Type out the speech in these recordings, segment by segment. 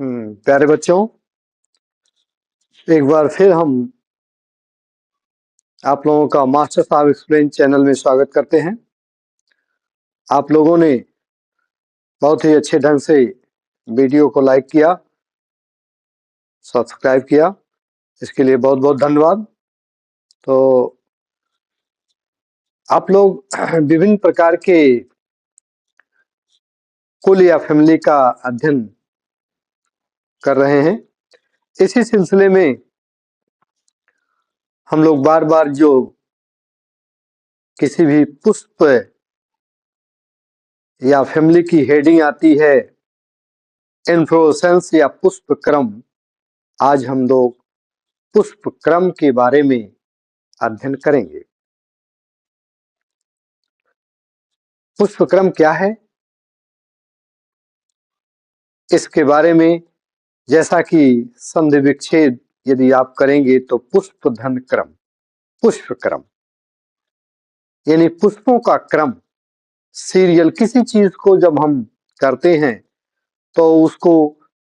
प्यारे बच्चों, एक बार फिर हम आप लोगों का मास्टर साहब एक्सप्लेन चैनल में स्वागत करते हैं। आप लोगों ने बहुत ही अच्छे ढंग से वीडियो को लाइक किया, सब्सक्राइब किया, इसके लिए बहुत बहुत धन्यवाद। तो आप लोग विभिन्न प्रकार के कुल या फैमिली का अध्ययन कर रहे हैं। इसी सिलसिले में हम लोग बार बार जो किसी भी पुष्प या फैमिली की हेडिंग आती है, इन्फ्लोरेसेंस या पुष्प क्रम, आज हम लोग पुष्प क्रम के बारे में अध्ययन करेंगे। पुष्प क्रम क्या है, इसके बारे में जैसा कि संधि विच्छेद यदि आप करेंगे तो पुष्प धन क्रम, पुष्प क्रम यानी पुष्पों का क्रम, सीरियल। किसी चीज को जब हम करते हैं तो उसको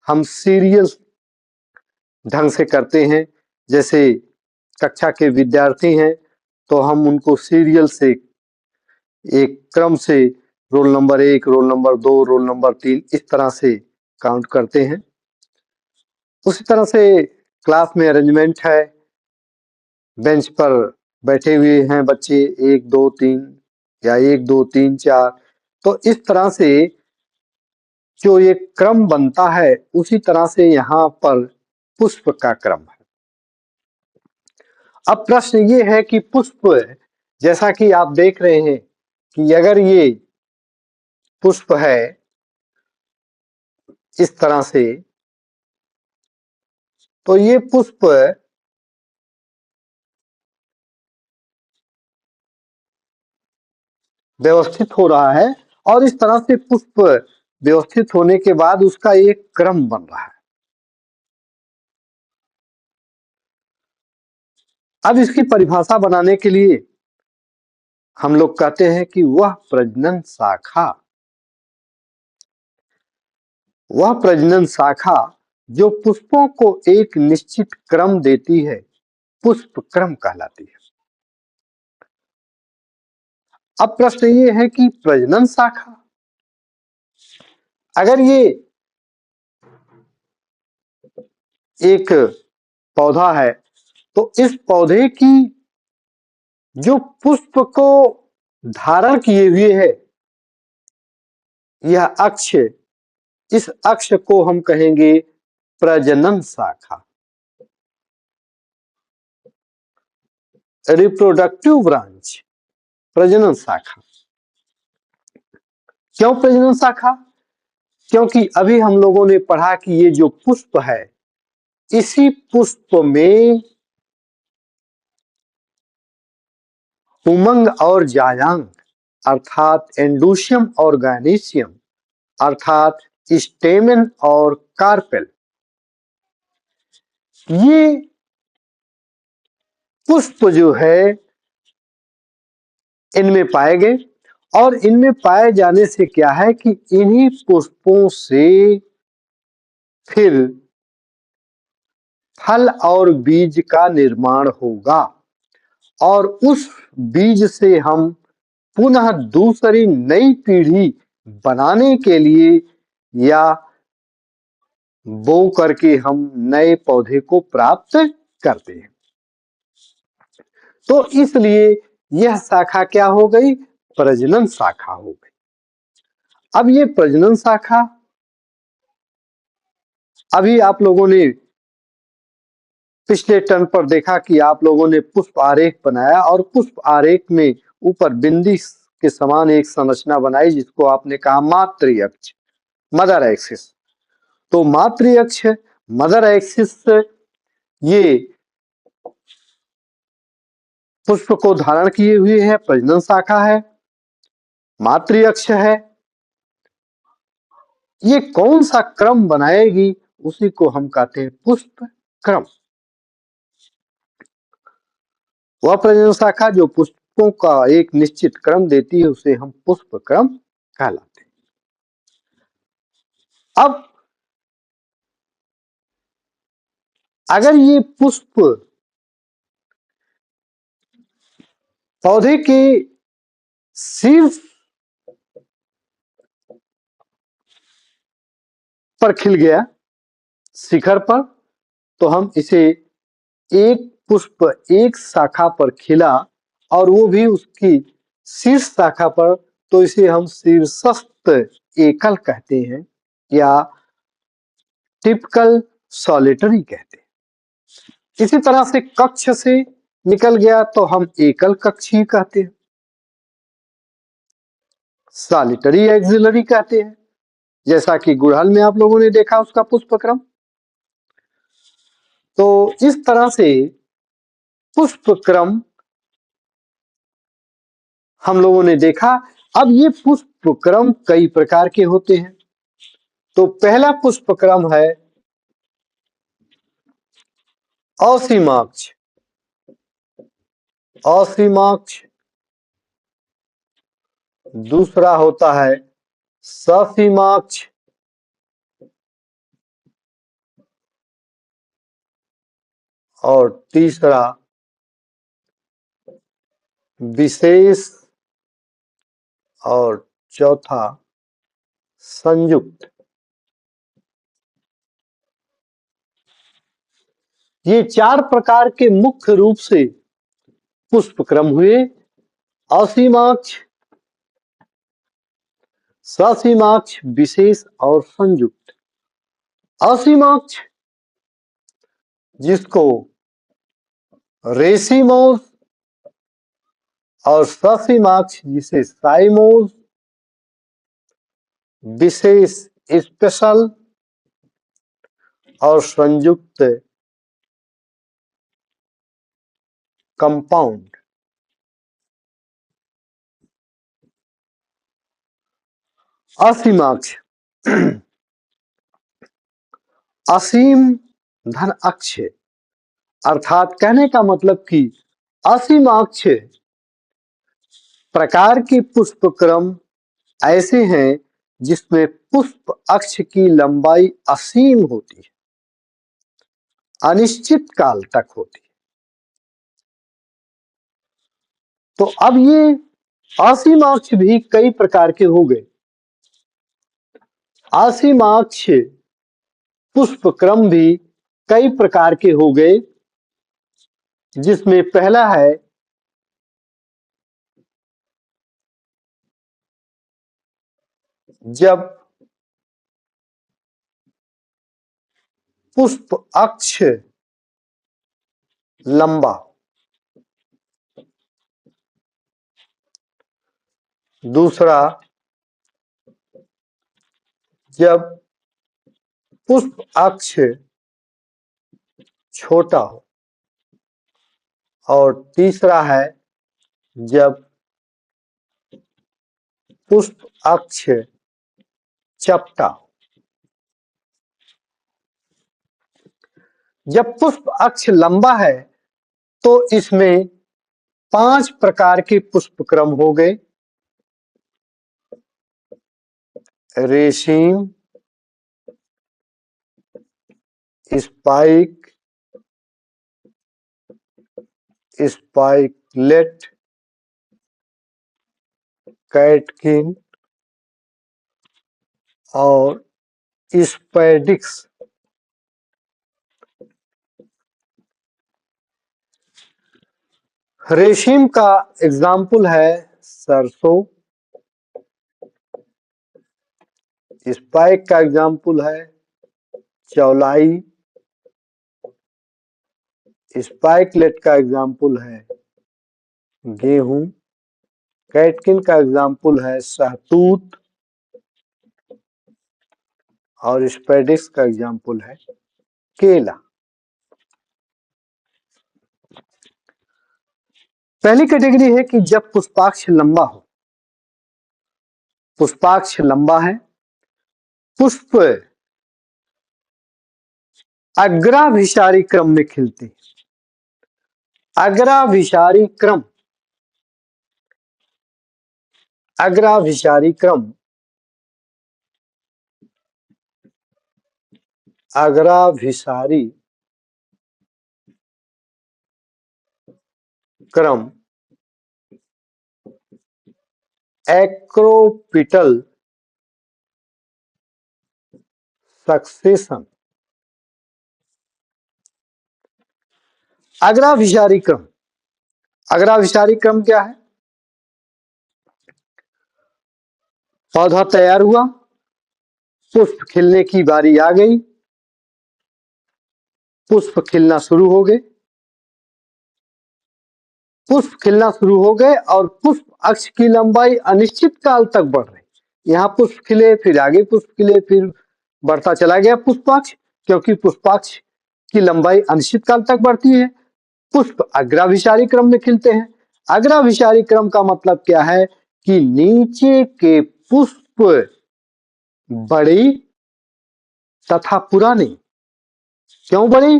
हम सीरियल ढंग से करते हैं। जैसे कक्षा के विद्यार्थी हैं तो हम उनको सीरियल से, एक क्रम से, roll number 1, roll number 2, roll number 3, इस तरह से काउंट करते हैं। उसी तरह से क्लास में अरेंजमेंट है, बेंच पर बैठे हुए हैं बच्चे 1 2 3 या 1 2 3 4, तो इस तरह से जो ये क्रम बनता है उसी तरह से यहाँ पर पुष्प का क्रम है। अब प्रश्न ये है कि पुष्प, जैसा कि आप देख रहे हैं कि अगर ये पुष्प है इस तरह से, तो ये पुष्प व्यवस्थित हो रहा है और इस तरह से पुष्प व्यवस्थित होने के बाद उसका एक क्रम बन रहा है। अब इसकी परिभाषा बनाने के लिए हम लोग कहते हैं कि वह प्रजनन शाखा, वह प्रजनन शाखा जो पुष्पों को एक निश्चित क्रम देती है, पुष्प क्रम कहलाती है। अब प्रश्न ये है कि प्रजनन शाखा, अगर ये एक पौधा है तो इस पौधे की जो पुष्प को धारण किए हुए है यह अक्ष, इस अक्ष को हम कहेंगे प्रजनन शाखा, रिप्रोडक्टिव ब्रांच, प्रजनन शाखा। क्यों प्रजनन शाखा? क्योंकि अभी हम लोगों ने पढ़ा कि ये जो पुष्प है, इसी पुष्प में उमंग और जायांग अर्थात एंडोशियम और गायनेशियम अर्थात स्टेमेन और कार्पेल, ये पुष्प जो है इनमें पाए गए। और इनमें पाए जाने से क्या है कि इन्हीं पुष्पों से फिर फल और बीज का निर्माण होगा और उस बीज से हम पुनः दूसरी नई पीढ़ी बनाने के लिए या बो करके हम नए पौधे को प्राप्त करते हैं। तो इसलिए यह शाखा क्या हो गई? प्रजनन शाखा हो गई। अब ये प्रजनन शाखा, अभी आप लोगों ने पिछले टर्न पर देखा कि आप लोगों ने पुष्प आरेख बनाया और पुष्प आरेख में ऊपर बिंदी के समान एक संरचना बनाई जिसको आपने कहा मातृ अक्ष, मदर एक्सिस। तो मातृ अक्ष, मदर एक्सिस, ये पुष्प को धारण किए हुए है, प्रजनन शाखा है, मातृ अक्ष है। ये कौन सा क्रम बनाएगी उसी को हम कहते हैं पुष्प क्रम। वह प्रजनन शाखा जो पुष्पों का एक निश्चित क्रम देती है उसे हम पुष्प क्रम कहलाते हैं। अब अगर ये पुष्प पौधे के शीर्ष पर खिल गया, शिखर पर, तो हम इसे एक पुष्प एक शाखा पर खिला और वो भी उसकी शीर्ष शाखा पर, तो इसे हम शीर्षस्थ एकल कहते हैं या टिपिकल सॉलिटरी कहते हैं। इसी तरह से कक्ष से निकल गया तो हम एकल कक्षीय कहते हैं, सॉलिटरी एक्सिलरी कहते हैं, जैसा कि गुड़हल में आप लोगों ने देखा उसका पुष्पक्रम। तो इस तरह से पुष्पक्रम हम लोगों ने देखा। अब ये पुष्पक्रम कई प्रकार के होते हैं। तो पहला पुष्पक्रम है असीमाक्ष। असीमाक्ष। दूसरा होता है ससीमाक्ष। और तीसरा विशेष। और चौथा संयुक्त। ये चार प्रकार के मुख्य रूप से पुष्पक्रम हुए। असीमाक्ष, ससीमाक्ष, विशेष और संयुक्त। असीमाक्ष जिसको रेसिमोस और ससीमाक्ष जिसे साइमोस, विशेष स्पेशल और संयुक्त कंपाउंड। असीमाक्ष असीम धन अक्ष, अर्थात कहने का मतलब कि असीमाक्ष प्रकार के पुष्पक्रम ऐसे हैं जिसमें पुष्प अक्ष की लंबाई असीम होती है, अनिश्चित काल तक होती है। तो अब ये असीमाक्ष भी कई प्रकार के हो गए। असीमाक्ष पुष्पक्रम भी कई प्रकार के हो गए, जिसमें पहला है जब पुष्प अक्ष लंबा। दूसरा जब पुष्प अक्ष छोटा हो। और तीसरा है जब पुष्प अक्ष चपटा हो। जब पुष्प अक्ष लंबा है तो इसमें 5 प्रकार के पुष्पक्रम हो गए। रेशीम, स्पाइक, स्पाइकलेट, कैटकिन और स्पैडिक्स। रेशीम का एग्जाम्पल है सरसों। स्पाइक का एग्जाम्पल है चौलाई। स्पाइकलेट का एग्जाम्पल है गेहूं। कैटकिन का एग्जाम्पल है शहतूत। और स्पैडिक्स का एग्जाम्पल है केला। पहली कैटेगरी है कि जब पुष्पाक्ष लंबा हो। पुष्पाक्ष लंबा है, पुष्प अग्राभिसारी क्रम में खिलते हैं। अग्राभिसारी क्रम। अग्राभिसारी क्रम। अग्राभिसारी क्रम एक्रोपिटल सक्सेशन। अग्राभिसारी क्रम, अग्राभिसारी क्रम क्या है? पौधा तैयार हुआ, पुष्प खिलने की बारी आ गई, पुष्प खिलना शुरू हो गए, पुष्प खिलना शुरू हो गए और पुष्प अक्ष की लंबाई अनिश्चित काल तक बढ़ रही। यहाँ पुष्प खिले, फिर आगे पुष्प खिले, फिर बढ़ता चला गया पुष्पाक्ष, क्योंकि पुष्पाक्ष की लंबाई अनिश्चित काल तक बढ़ती है। पुष्प अग्राभिसारी क्रम में खिलते हैं। अग्राभिसारी क्रम का मतलब क्या है कि नीचे के पुष्प बड़े तथा पुराने। क्यों बड़े?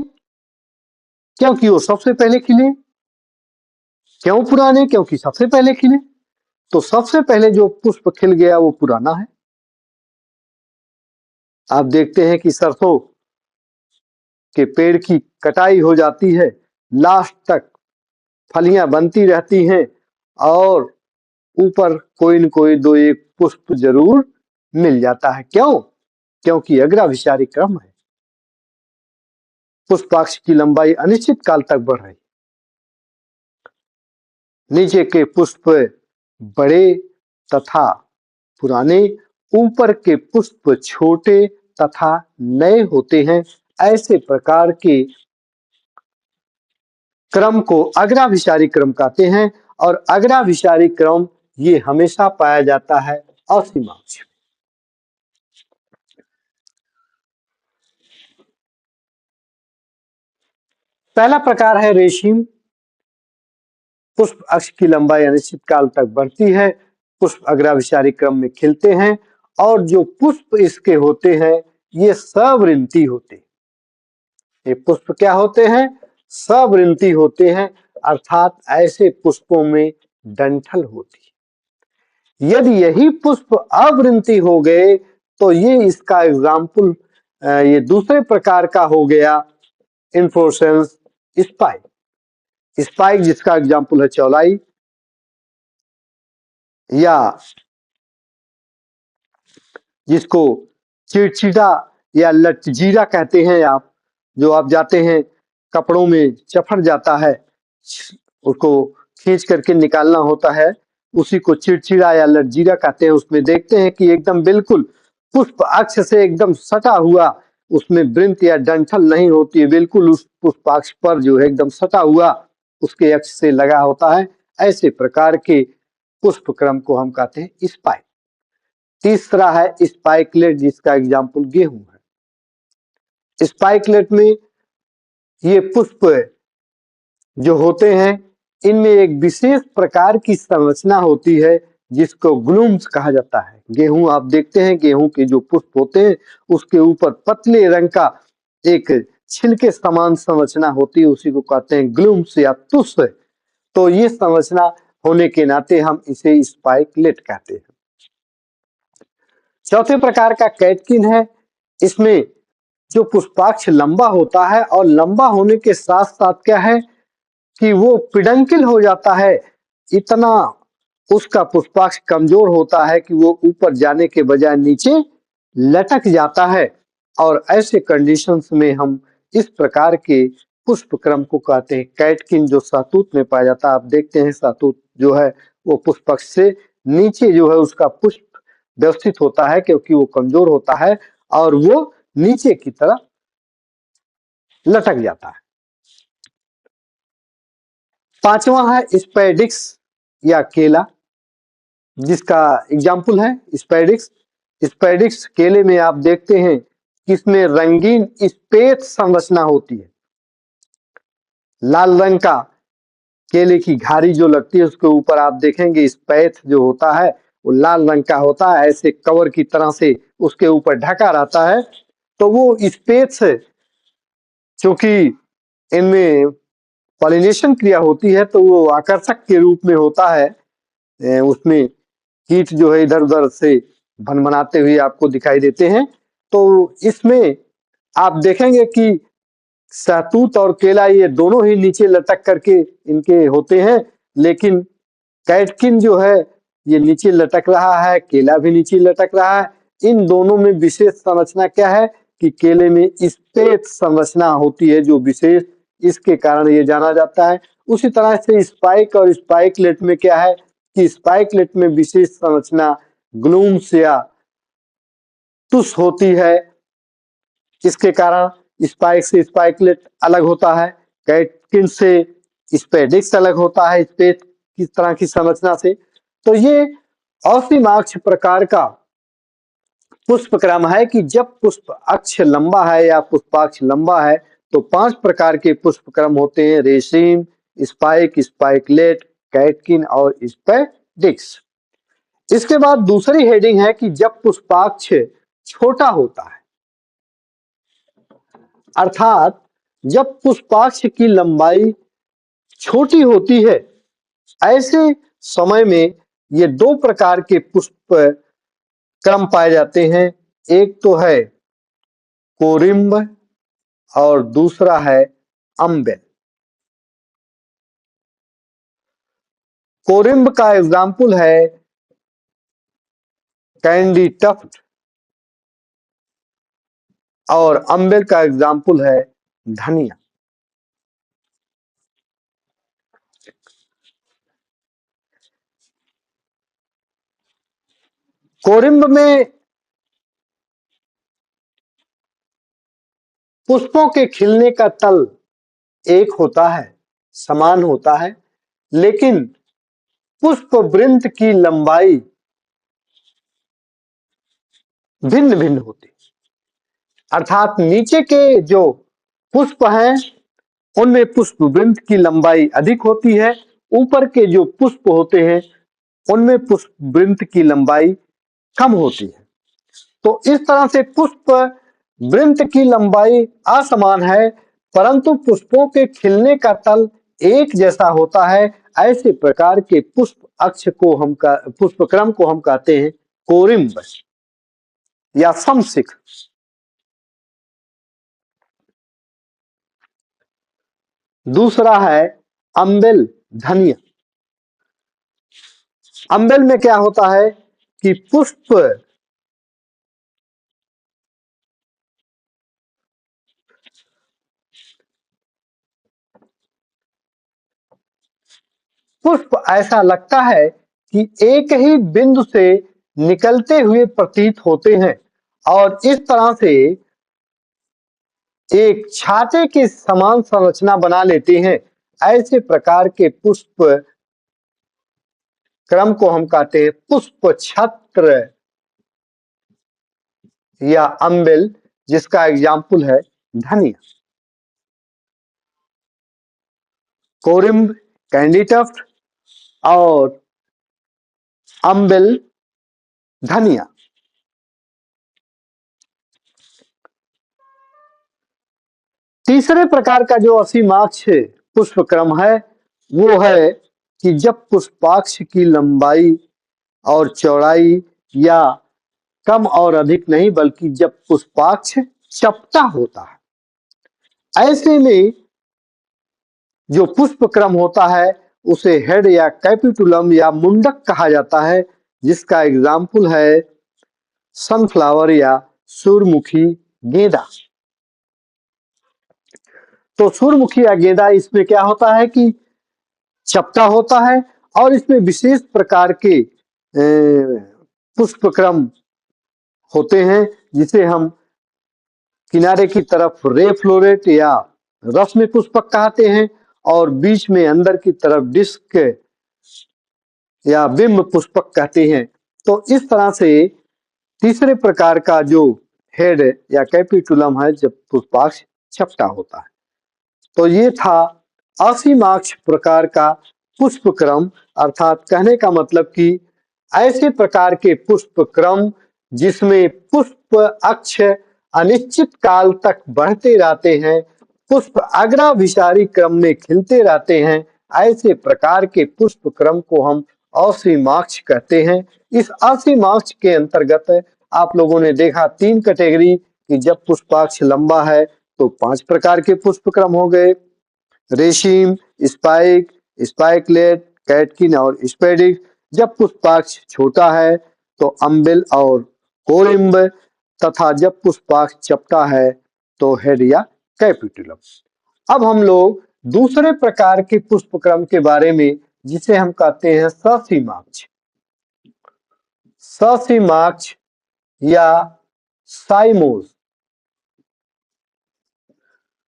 क्योंकि वो सबसे पहले खिले। क्यों पुराने? क्योंकि सबसे पहले खिले। तो सबसे पहले जो पुष्प खिल गया वो पुराना है। आप देखते हैं कि सरसों के पेड़ की कटाई हो जाती है, लास्ट तक फलियां बनती रहती हैं और ऊपर कोई न कोई दो एक पुष्प जरूर मिल जाता है। क्यों? क्योंकि अग्राभिसारी क्रम है, पुष्पाक्ष की लंबाई अनिश्चित काल तक बढ़ रही। नीचे के पुष्प बड़े तथा पुराने, ऊपर के पुष्प छोटे तथा नए होते हैं। ऐसे प्रकार के क्रम को अग्राभिसारी क्रम कहते हैं और अग्राभिसारी क्रम ये हमेशा पाया जाता है असीमांश। पहला प्रकार है रेशीम। पुष्प अक्ष की लंबाई अनिश्चित काल तक बढ़ती है, पुष्प अग्राभिसारी क्रम में खिलते हैं और जो पुष्प इसके होते हैं ये सवृंती होते हैं। ये पुष्प क्या होते हैं? सवृंती होते हैं, अर्थात ऐसे पुष्पों में डंठल होती है। यदि यही पुष्प अवृंती हो गए तो ये इसका एग्जाम्पल ये दूसरे प्रकार का हो गया इन्फ्लोरेसेंस स्पाइक। स्पाइक जिसका एग्जाम्पल है चौलाई, या जिसको चिड़चिड़ा या लटजीरा कहते हैं आप, जो आप जाते हैं कपड़ों में चफर जाता है, उसको खींच करके निकालना होता है, उसी को चिड़चिड़ा या लटजीरा कहते हैं। उसमें देखते हैं कि एकदम बिल्कुल पुष्प अक्ष से एकदम सटा हुआ, उसमें वृंत या डंठल नहीं होती है, बिल्कुल उस पुष्पाक्ष पर जो है एकदम सटा हुआ उसके अक्ष से लगा होता है। ऐसे प्रकार के पुष्प क्रम को हम कहते हैं स्पाइक। तीसरा है स्पाइकलेट, जिसका एग्जाम्पल गेहूं है। स्पाइकलेट में ये पुष्प जो होते हैं इनमें एक विशेष प्रकार की संरचना होती है जिसको ग्लूम्स कहा जाता है। गेहूं आप देखते हैं, गेहूं के जो पुष्प होते हैं उसके ऊपर पतले रंग का एक छिलके समान संरचना होती है, उसी को कहते हैं ग्लूम्स या तुष। तो ये संरचना होने के नाते हम इसे स्पाइकलेट कहते हैं। चौथे प्रकार का कैटकिन है। इसमें जो पुष्पाक्ष लंबा होता है और लंबा होने के साथ साथ क्या है कि वो पिडंकिल हो जाता है, इतना उसका पुष्पाक्ष कमजोर होता है कि वो ऊपर जाने के बजाय नीचे लटक जाता है। और ऐसे कंडीशंस में हम इस प्रकार के पुष्प क्रम को कहते हैं कैटकिन, जो सहतूत में पाया जाता है। आप देखते हैं सहतूत जो है वो पुष्पाक्ष से नीचे जो है उसका पुष्प व्यवस्थित होता है, क्योंकि वो कमजोर होता है और वो नीचे की तरफ लटक जाता है। पांचवा है स्पैडिक्स या केला, जिसका एग्जाम्पल है स्पैडिक्स। स्पैडिक्स केले में आप देखते हैं कि इसमें रंगीन स्पेथ संरचना होती है। लाल रंग का केले की घारी जो लगती है उसके ऊपर आप देखेंगे स्पेथ जो होता है वो लाल रंग का होता है, ऐसे कवर की तरह से उसके ऊपर ढका रहता है। तो वो स्पेथ चूंकि इनमें पॉलिनेशन क्रिया होती है तो वो आकर्षक के रूप में होता है, उसमें कीट जो है इधर उधर से भनभनाते हुए आपको दिखाई देते हैं। तो इसमें आप देखेंगे कि सहतूत और केला ये दोनों ही नीचे लटक करके इनके होते हैं, लेकिन कैटकिन जो है ये नीचे लटक रहा है, केला भी नीचे लटक रहा है। इन दोनों में विशेष संरचना क्या है कि केले में स्पेस संरचना होती है जो विशेष, इसके कारण ये जाना जाता है। उसी तरह से स्पाइक और स्पाइकलेट में क्या है कि स्पाइकलेट में विशेष संरचना ग्लूम्स या तुस होती है, इसके कारण स्पाइक से स्पाइकलेट अलग होता है, कैटकिन से स्पेडिक्स अलग होता है स्पेस की तरह की संरचना से। तो ये ऑसीमाक्ष प्रकार का पुष्प क्रम है कि जब पुष्प अक्ष लंबा है या पुष्पाक्ष लंबा है तो 5 प्रकार के पुष्प क्रम होते हैं: रेशीम, स्पाइक, स्पाइकलेट, कैटकिन और स्पेडिक्स। इसके बाद दूसरी हेडिंग है कि जब पुष्पाक्ष छोटा होता है, अर्थात जब पुष्पाक्ष की लंबाई छोटी होती है, ऐसे समय में ये 2 प्रकार के पुष्प क्रम पाए जाते हैं। एक तो है कोरिम्ब और दूसरा है अम्बेल। कोरिम्ब का एग्जाम्पल है कैंडी टफ्ट और अम्बेल का एग्जाम्पल है धनिया। कोरिम्ब में पुष्पों के खिलने का तल एक होता है, समान होता है, लेकिन पुष्प वृंत की लंबाई भिन्न भिन्न होती है। अर्थात नीचे के जो पुष्प हैं उनमें पुष्प वृंत की लंबाई अधिक होती है, ऊपर के जो पुष्प होते हैं उनमें पुष्प वृंत की लंबाई कम होती है। तो इस तरह से पुष्प वृंत की लंबाई असमान है, परंतु पुष्पों के खिलने का तल एक जैसा होता है। ऐसे प्रकार के पुष्प अक्ष को पुष्प क्रम को हम कहते हैं कोरिम्ब या समशिख। दूसरा है अम्बेल धनिया। अम्बेल में क्या होता है कि पुष्प ऐसा लगता है कि एक ही बिंदु से निकलते हुए प्रतीत होते हैं और इस तरह से एक छाते के समान संरचना बना लेते हैं। ऐसे प्रकार के पुष्प क्रम को हम कहते हैं पुष्प छत्र या अम्बेल, जिसका एग्जाम्पल है धनिया। कोरिम्ब, कैंडी टफ्ट और अम्बेल धनिया। तीसरे प्रकार का जो असीमाक्ष पुष्प क्रम है वो है कि जब पुष्पाक्ष की लंबाई और चौड़ाई या कम और अधिक नहीं, बल्कि जब पुष्पाक्ष चपटा होता है, ऐसे में जो पुष्प क्रम होता है उसे हेड या कैपिटुलम या मुंडक कहा जाता है, जिसका एग्जाम्पल है सनफ्लावर या सूर्यमुखी गेंदा। तो सूर्यमुखी या गेंदा, इसमें क्या होता है कि चपटा होता है और इसमें विशेष प्रकार के पुष्प क्रम होते हैं, जिसे हम किनारे की तरफ रे फ्लोरेट या रश्मि पुष्पक कहते हैं और बीच में अंदर की तरफ डिस्क या बिंब पुष्पक कहते हैं। तो इस तरह से तीसरे प्रकार का जो हेड या कैपिटुलम है जब पुष्पाक्ष चपटा होता है। तो ये था असीमाक्ष प्रकार का पुष्प क्रम, अर्थात कहने का मतलब कि ऐसे प्रकार के पुष्प क्रम जिसमें पुष्प अक्ष अनिश्चित काल तक बढ़ते रहते हैं, पुष्प अग्राभिसारी क्रम में खिलते रहते हैं, ऐसे प्रकार के पुष्प क्रम को हम असीमाक्ष कहते हैं। इस असीमाक्ष के अंतर्गत आप लोगों ने देखा 3 कैटेगरी कि जब पुष्पाक्ष लंबा है तो 5 प्रकार के पुष्पक्रम हो गए। रेशीम, स्पाइक, स्पाइकलेट, कैटकिन और स्पेडिक्स। जब पुष्पाक्ष छोटा है तो अम्बिल और कोरिम्ब, तथा जब पुष्पाक्ष चपटा है तो हेड या कैपिटुलम। अब हम लोग दूसरे प्रकार के पुष्पक्रम के बारे में, जिसे हम कहते हैं ससीमाक्ष। ससीमाक्ष या साइमोस।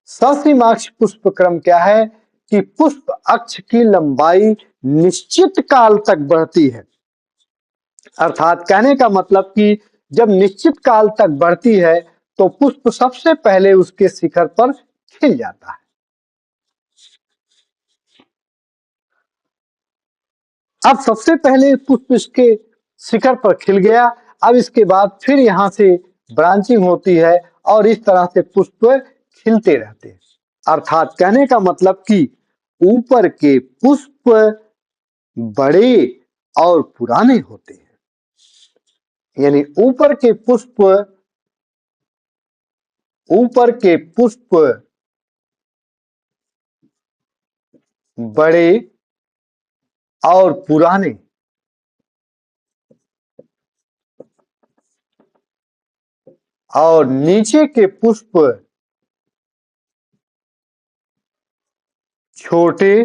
ससीमाक्ष पुष्पक्रम क्या है कि पुष्प अक्ष की लंबाई निश्चित काल तक बढ़ती है। अर्थात कहने का मतलब कि जब निश्चित काल तक बढ़ती है तो पुष्प सबसे पहले उसके शिखर पर खिल जाता है। अब सबसे पहले पुष्प इसके शिखर पर खिल गया, अब इसके बाद फिर यहाँ से ब्रांचिंग होती है और इस तरह से पुष्प खिलते रहते हैं। अर्थात कहने का मतलब कि ऊपर के पुष्प बड़े और पुराने होते हैं, यानी ऊपर के पुष्प बड़े और पुराने और नीचे के पुष्प छोटे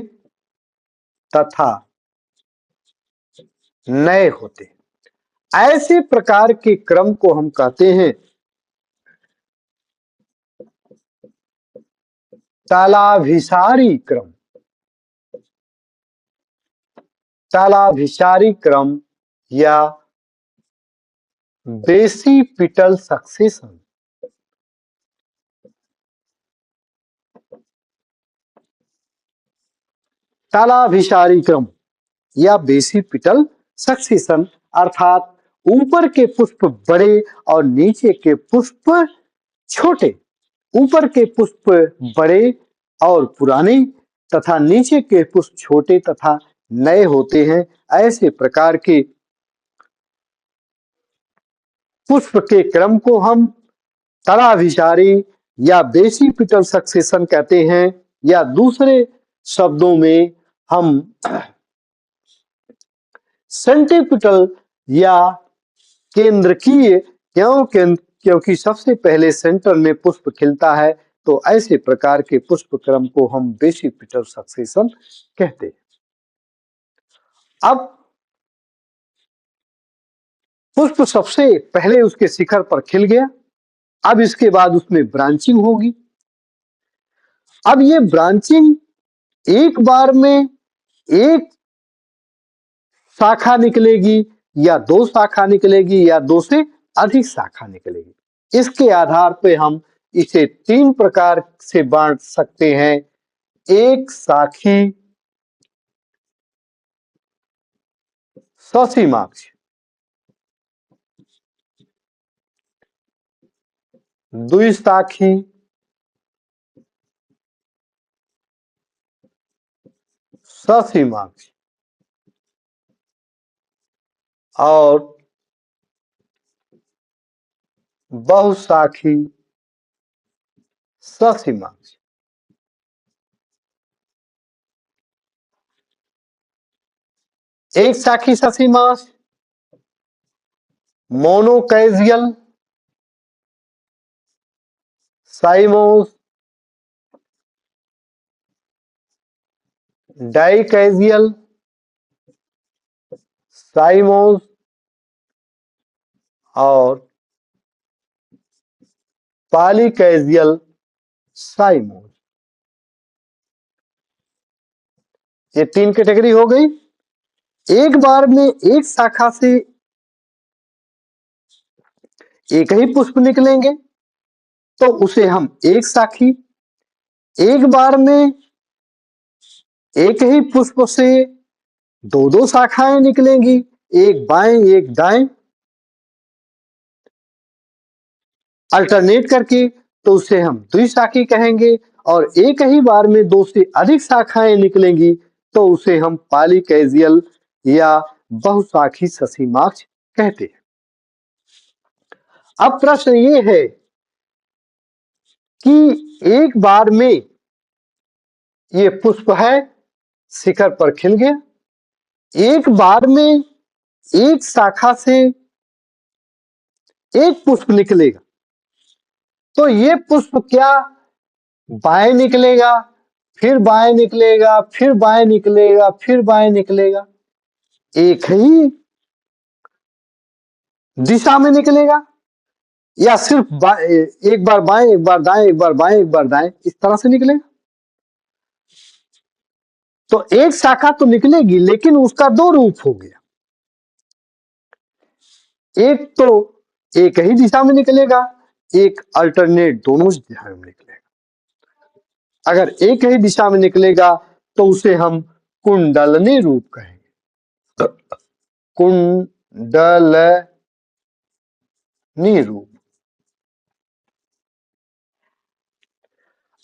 तथा नए होते हैं। ऐसे प्रकार के क्रम को हम कहते हैं तालाभिसारी क्रम। तालाभिसारी क्रम या बेसिपिटल सक्सेशन। तालाभिसारी क्रम या बेसिपिटल सक्सेशन अर्थात ऊपर के पुष्प बड़े और नीचे के पुष्प छोटे। ऊपर के पुष्प बड़े और पुराने तथा नीचे के पुष्प छोटे तथा नए होते हैं। ऐसे प्रकार के पुष्प के क्रम को हम तालाभिसारी या बेसिपिटल सक्सेशन कहते हैं, या दूसरे शब्दों में हम सेंट्रीपिटल या केंद्रकीय, क्योंकि सबसे पहले सेंटर में पुष्प खिलता है, तो ऐसे प्रकार के पुष्प क्रम को हम बेसिपिटल सक्सेशन कहते हैं। अब पुष्प सबसे पहले उसके शिखर पर खिल गया, अब इसके बाद उसमें ब्रांचिंग होगी। अब ये ब्रांचिंग एक बार में एक शाखा निकलेगी या दो शाखा निकलेगी या दो से अधिक शाखा निकलेगी। इसके आधार पे हम इसे 3 प्रकार से बांट सकते हैं। एक शाखी ससीमाक्ष, द्विशाखी ससीमाक्ष और बहुशाखी ससीमाक्ष। एक शाखी ससीमाक्ष मोनोकैजियल साइमोस, डाइकैजियल साइमोस और पॉलीकैजियल साइमोस। ये 3 कैटेगरी हो गई। एक बार में एक शाखा से एक ही पुष्प निकलेंगे तो उसे हम एक शाखी, एक बार में एक ही पुष्प से दो दो शाखाएं निकलेंगी, एक बाएं एक दाएं, अल्टरनेट करके, तो उसे हम द्विशाखी कहेंगे। और एक ही बार में दो से अधिक शाखाएं निकलेंगी तो उसे हम पॉलीकैजियल या बहुशाखी ससीमाक्ष कहते हैं। अब प्रश्न ये है कि एक बार में ये पुष्प है, शिखर पर खिल गया, एक बार में एक शाखा से एक पुष्प निकलेगा, तो ये पुष्प क्या बाएं निकलेगा, फिर बाएं निकलेगा, फिर बाएं निकलेगा, फिर बाएं निकलेगा, एक ही दिशा में निकलेगा, या सिर्फ एक बार बाएं, एक बार दाएं, एक बार बाएं, एक बार दाएं, इस तरह से निकलेगा? तो एक शाखा तो निकलेगी, लेकिन उसका दो रूप हो गया। एक तो एक ही दिशा में निकलेगा, एक अल्टरनेट दोनों दिशा में निकलेगा। अगर एक ही दिशा में निकलेगा तो उसे हम कुंडलनी रूप कहेंगे। कुंडलनी रूप।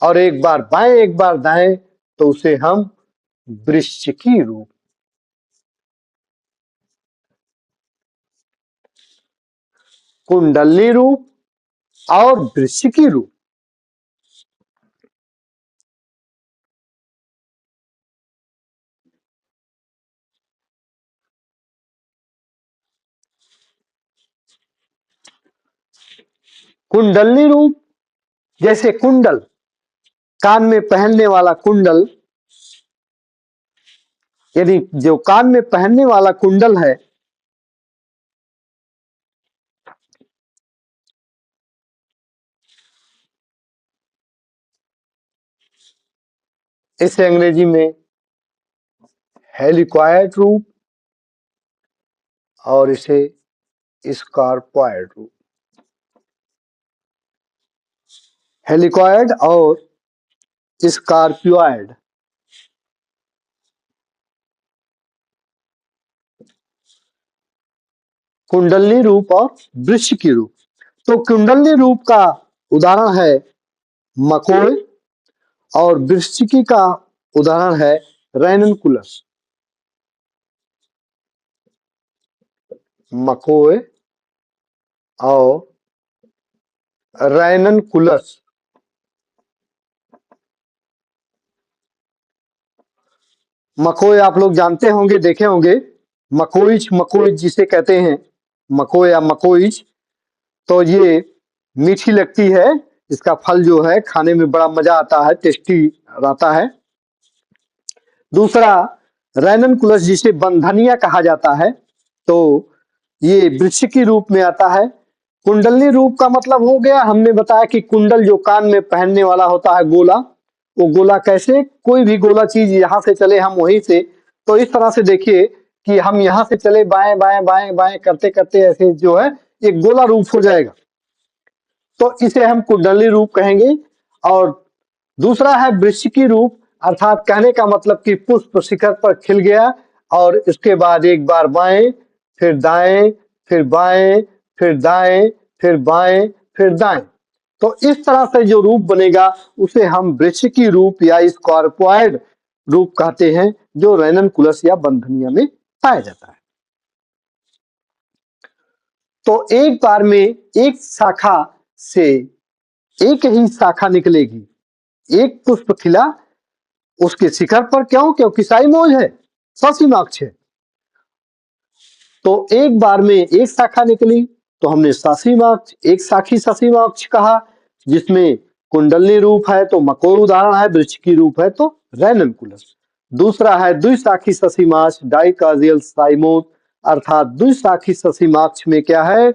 और एक बार बाएं, एक बार दाएं, तो उसे हम वृश्चिकी रूप। कुंडलनी रूप और वृश्चिकी रूप। कुंडलनी रूप जैसे कुंडल, कान में पहनने वाला कुंडल, यदि जो कान में पहनने वाला कुंडल है, इसे अंग्रेजी में हेलिकॉइड रूप और इसे स्कॉर्पॉइड रूप। हेलिकॉइड और स्कॉर्पियोइड। कुंडलनी रूप और वृश्चिकी रूप। तो कुंडलनी रूप का उदाहरण है मकोय और वृश्चिकी का उदाहरण है रैननकुलस। मकोय और रैननकुलस। मकोय आप लोग जानते होंगे, देखे होंगे। मकोइच, मकोइच जिसे कहते हैं, मकोय या मकोइच, तो ये मीठी लगती है। इसका फल जो है खाने में बड़ा मजा आता है, टेस्टी रहता है। दूसरा रैननकुलस जिसे बंधनिया कहा जाता है, तो ये वृश्चिकी रूप में आता है। कुंडलनी रूप का मतलब हो गया, हमने बताया कि कुंडल जो कान में पहनने वाला होता है, गोला, वो गोला कैसे, कोई भी गोला चीज यहाँ से चले हम वहीं से, तो इस तरह से देखिए कि हम यहाँ से चले बाएं बाएं बाएं बाएं करते करते ऐसे जो है एक गोला रूप हो जाएगा, तो इसे हम कुंडली रूप कहेंगे। और दूसरा है वृश्चिकी रूप, अर्थात कहने का मतलब कि पुष्प शिखर पर खिल गया और इसके बाद एक बार बाएं, फिर दाएं, फिर बाएं, फिर दाएं, फिर बाएं, फिर दाएं, तो इस तरह से जो रूप बनेगा उसे हम वृश्चिकी रूप या स्कॉर्पॉइड रूप कहते हैं, जो रैननकुलस या बंधनिया में पाया जाता है। तो एक बार में एक शाखा से एक ही शाखा निकलेगी, एक पुष्प खिला उसके शिखर पर, क्यों? क्योंकि साइमोज है, ससीमाक्ष है। तो एक बार में एक शाखा निकली तो हमने ससीमाक्ष, एक साखी ससीमाक्ष कहा, जिसमें कुंडलनी रूप है तो मकोर उदाहरण है, वृश्चिकी रूप है तो रैननकुलस। दूसरा है द्विशाखी ससीमाक्ष, डाइकाजियल साइमोज, अर्थात द्विशाखी ससीमाक्ष में क्या है,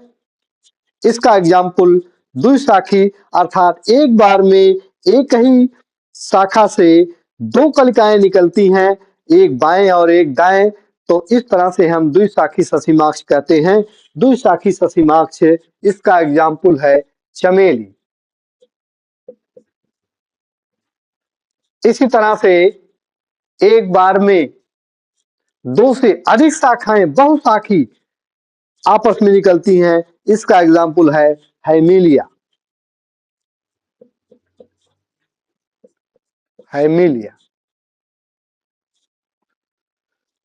इसका एग्जाम्पल द्विशाखी, अर्थात एक बार में एक ही शाखा से दो कलिकाएं निकलती हैं, एक बाएं और एक दाएं, तो इस तरह से हम द्विशाखी ससीमाक्ष कहते हैं। द्विशाखी ससीमाक्ष, इसका एग्जाम्पल है चमेली। इसी तरह से एक बार में दो से अधिक शाखाएं बहुशाखी आपस में निकलती हैं, इसका एग्जाम्पल है हाइमेलिया। हाइमेलिया।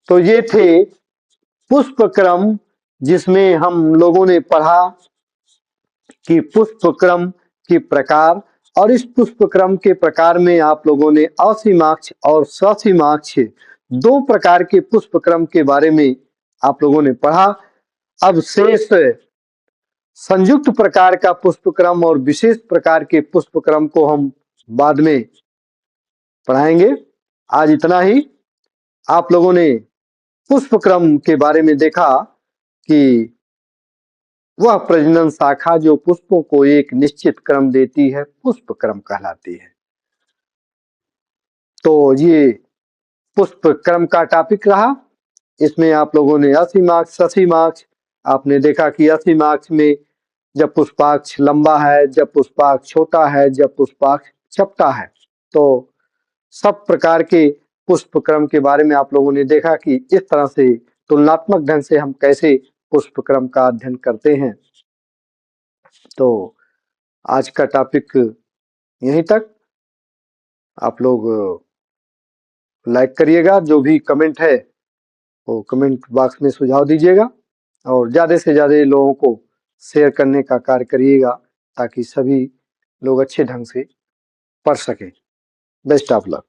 तो ये थे पुष्प क्रम, जिसमें हम लोगों ने पढ़ा कि पुष्प क्रम के प्रकार और इस पुष्प क्रम के प्रकार में आप लोगों ने असीमाक्ष और ससीमाक्ष दो प्रकार के पुष्प क्रम के बारे में आप लोगों ने पढ़ा। अब शेष संयुक्त प्रकार का पुष्प क्रम और विशेष प्रकार के पुष्प क्रम को हम बाद में पढ़ाएंगे। आज इतना ही। आप लोगों ने पुष्प क्रम के बारे में देखा कि वह प्रजनन शाखा जो पुष्पों को एक निश्चित क्रम देती है पुष्प क्रम कहलाती है। तो ये पुष्प क्रम का टॉपिक रहा। इसमें आप लोगों ने असीमाक्ष ससीमाक्ष आपने देखा कि असीमाक्ष में जब पुष्पाक्ष लंबा है, जब पुष्पाक्ष छोटा है, जब पुष्पाक्ष चपटा है। तो सब प्रकार के पुष्प क्रम के बारे में आप लोगों ने देखा कि इस तरह से तुलनात्मक ढंग से हम कैसे पुष्प क्रम का अध्ययन करते हैं। तो आज का टॉपिक यहीं तक। आप लोग लाइक करिएगा, जो भी कमेंट है वो कमेंट बॉक्स में सुझाव दीजिएगा और ज़्यादा से ज़्यादा लोगों को शेयर करने का कार्य करिएगा ताकि सभी लोग अच्छे ढंग से पढ़ सकें। Best of luck.